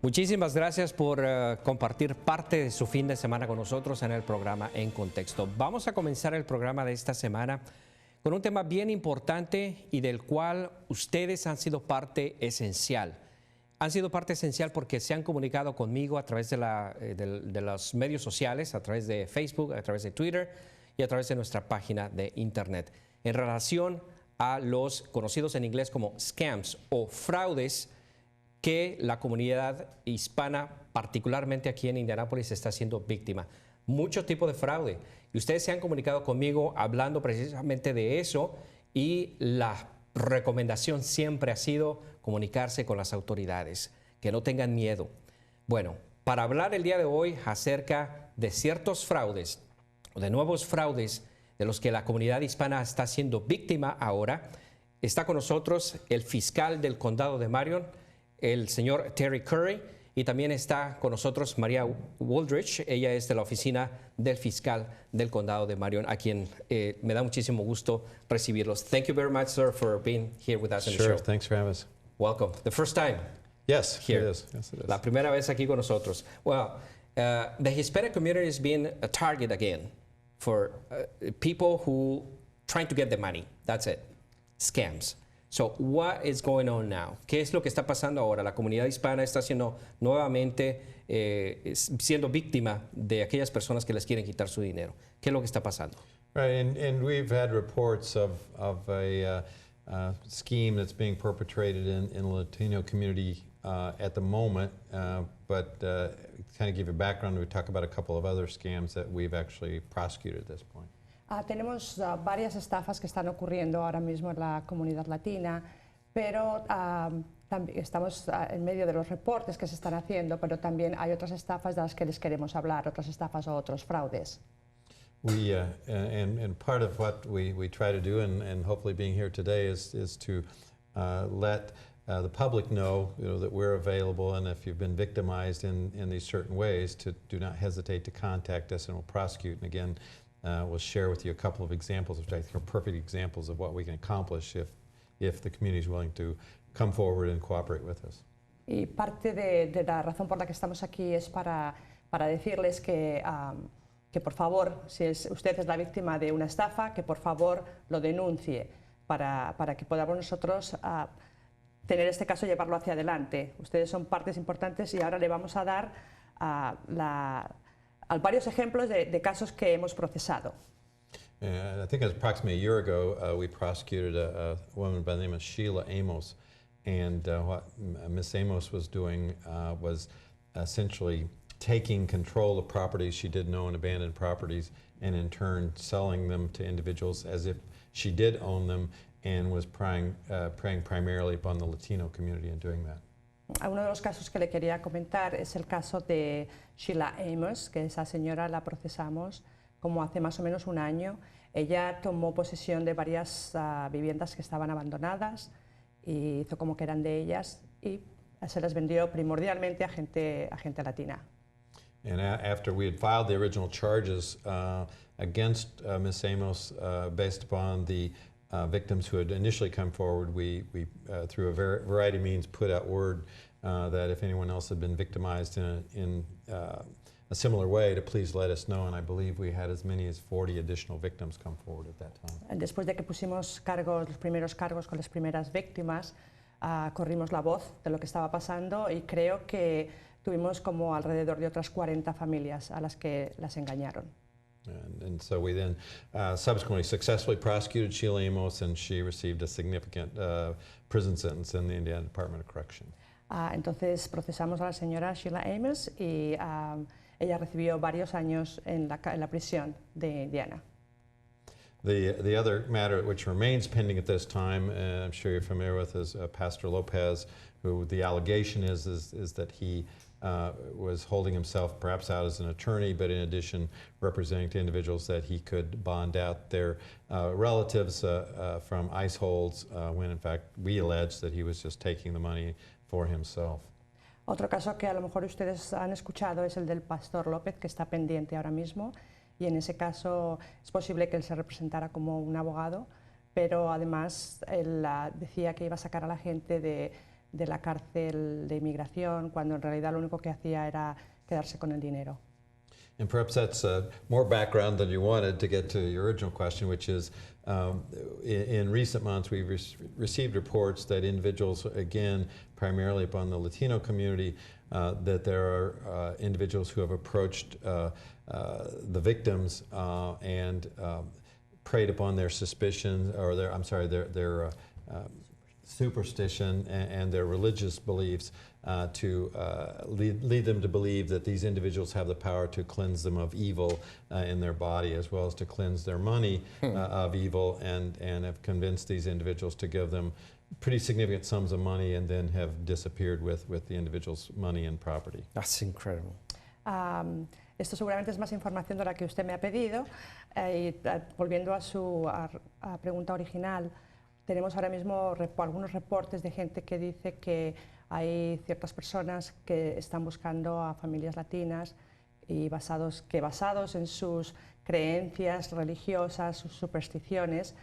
Muchísimas gracias por compartir parte de su fin de semana con nosotros en el programa En Contexto. Vamos a comenzar el programa de esta semana con un tema bien importante y del cual ustedes han sido parte esencial. Han sido parte esencial porque se han comunicado conmigo a través de los medios sociales, a través de Facebook, a través de Twitter y a través de nuestra página de Internet. En relación a los conocidos en inglés como scams o fraudes que la comunidad hispana, particularmente aquí en Indianápolis, está siendo víctima. Mucho tipo de fraude. Y ustedes se han comunicado conmigo hablando precisamente de eso y la recomendación siempre ha sido comunicarse con las autoridades, que no tengan miedo. Bueno, para hablar el día de hoy acerca de ciertos fraudes, de nuevos fraudes de los que la comunidad hispana está siendo víctima ahora, está con nosotros el fiscal del condado de Marion, el señor Terry Curry, y también está con nosotros María Wooldridge. Ella es de la oficina del fiscal del condado de Marion, a quien me da muchísimo gusto recibirlos. Thank you very much, sir, for being here with us in the show. Sure, thanks for having us. Welcome. The first time. Yes, here. it is. Yes, it is. La primera vez aquí con nosotros. Well, the Hispanic community is being a target again for people who trying to get the money. That's it. Scams. So, what is going on now? ¿Qué es lo que está pasando ahora? La comunidad hispana está siendo nuevamente siendo víctima de aquellas personas que les quieren quitar su dinero. ¿Qué es lo que está pasando? Right, and we've had reports of a scheme that's being perpetrated in the Latino community at the moment, but kind of give you background, we talk about a couple of other scams that we've actually prosecuted at this point. Tenemos varias estafas que están ocurriendo ahora mismo en la comunidad latina, pero también estamos en medio de los reportes que se están haciendo, pero también hay otras estafas de las que les queremos hablar, otras estafas o otros fraudes. And part of what we try to do, and hopefully being here today, is to let the public know, that we're available, and if you've been victimized in these certain ways, to do not hesitate to contact us, and we'll prosecute. And again, we'll share with you a couple of examples, which I think are perfect examples of what we can accomplish if the community is willing to come forward and cooperate with us. Y parte de la razón por la que estamos aquí es para decirles que por favor, si usted es la víctima de una estafa, que por favor lo denuncie para que podamos nosotros tener este caso y llevarlo hacia adelante. Ustedes son partes importantes y ahora le vamos a dar varios ejemplos de casos que hemos procesado. I think it was approximately a year ago, we prosecuted a woman by the name of Sheila Amos, and what Miss Amos was doing was essentially taking control of properties she didn't own, abandoned properties, and in turn selling them to individuals as if she did own them, and was preying primarily upon the Latino community in doing that. Uno de los casos que le quería comentar es el caso de Sheila Amos, que esa señora la procesamos como hace más o menos un año. Ella tomó posesión de varias viviendas que estaban abandonadas y hizo como que eran de ellas y se las vendió primordialmente a gente latina. And after we had filed the original charges against Ms. Amos based upon the victims who had initially come forward, we through a variety of means put out word that if anyone else had been victimized in a similar way, to please let us know, and I believe we had as many as 40 additional victims come forward at that time. Después de que pusimos los primeros cargos con las primeras víctimas, corrimos la voz de lo que estaba pasando y creo que tuvimos como alrededor de otras 40 familias a las que las engañaron. And so we then subsequently successfully prosecuted Sheila Amos, and she received a significant prison sentence in the Indiana Department of Correction. Entonces procesamos a la señora Sheila Amos y ella recibió varios años en la prisión de Indiana. The other matter which remains pending at this time, I'm sure you're familiar with, is Pastor Lopez, who the allegation is that he was holding himself perhaps out as an attorney, but in addition representing to individuals that he could bond out their relatives from ICE holds when in fact we allege that he was just taking the money for himself. Otro caso que a lo mejor ustedes han escuchado es el del Pastor López, que está pendiente ahora mismo, y en ese caso es posible que él se representara como un abogado, pero además él decía que iba a sacar a la gente de de la cárcel de inmigración, cuando en realidad lo único que hacía era quedarse con el dinero. And perhaps that's more background than you wanted to get to your original question, which is in recent months we've received reports that individuals, again, primarily upon the Latino community, that there are individuals who have approached the victims and preyed upon their suspicion, or their superstition and their religious beliefs to lead them to believe that these individuals have the power to cleanse them of evil in their body, as well as to cleanse their money of evil, and have convinced these individuals to give them pretty significant sums of money and then have disappeared with the individual's money and property. That's incredible. Esto seguramente es más información de la que usted me ha pedido. Volviendo a su pregunta original, tenemos ahora mismo algunos reportes de gente que dice que hay ciertas personas que están buscando a familias latinas y basados en sus creencias religiosas, sus supersticiones,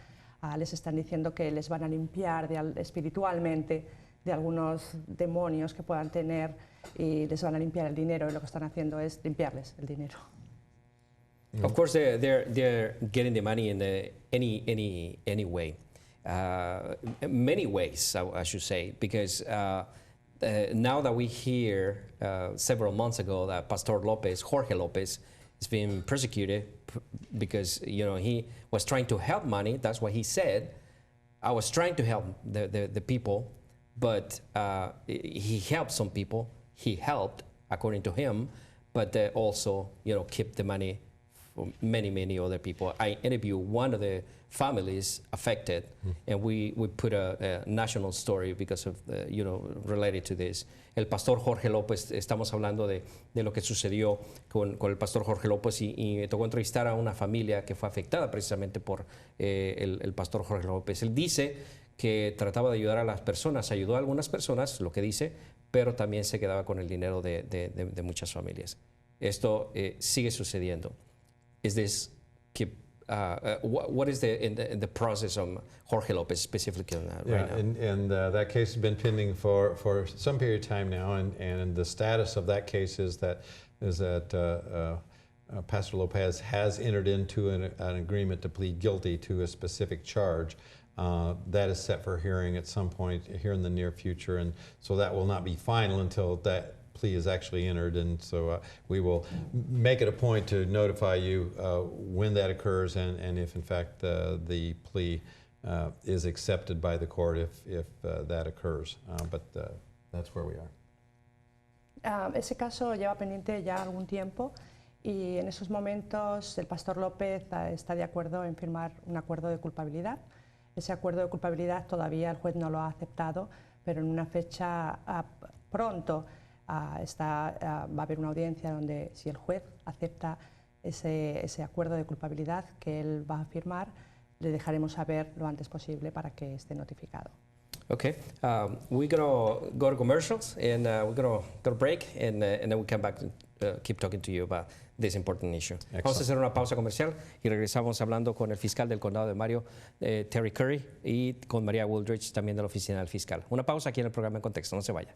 les están diciendo que les van a limpiar espiritualmente de algunos demonios que puedan tener y les van a limpiar el dinero, y lo que están haciendo es limpiarles el dinero. Of course, they're getting the money in any way. Many ways, I should say, because now that we hear several months ago that Pastor Jorge Lopez, is being persecuted because he was trying to help money. That's what he said. I was trying to help the people, but he helped some people. He helped, according to him, but also kept the money for many other people. I interviewed one of the families affected, and we put a national story because of related to this. El pastor Jorge López, estamos hablando de lo que sucedió con el pastor Jorge López, y me tocó entrevistar a una familia que fue afectada precisamente por el pastor Jorge López. Él dice que trataba de ayudar a las personas, ayudó a algunas personas, lo que dice, pero también se quedaba con el dinero de muchas familias. Esto sigue sucediendo. Is this what is the process of Jorge Lopez specifically right now? And that case has been pending for some period of time now, and the status of that case is that Pastor Lopez has entered into an agreement to plead guilty to a specific charge. That is set for hearing at some point here in the near future, and so that will not be final until that plea is actually entered, and so we will make it a point to notify you when that occurs, and if in fact the plea is accepted by the court if that occurs, but that's where we are. Ese caso lleva pendiente ya algún tiempo, y en esos momentos el pastor López está de acuerdo en firmar un acuerdo de culpabilidad. Ese acuerdo de culpabilidad todavía el juez no lo ha aceptado, pero en una fecha pronto va a haber una audiencia donde, si el juez acepta ese acuerdo de culpabilidad que él va a firmar, le dejaremos saber lo antes posible para que esté notificado. Okay, we're gonna go to commercials, and we're gonna go to break, and then we come back to keep talking to you about this important issue. Excellent. Vamos a hacer una pausa comercial y regresamos hablando con el fiscal del condado de Mario, Terry Curry, y con María Wooldridge, también de la oficina del fiscal. Una pausa aquí en el programa En Contexto, no se vaya.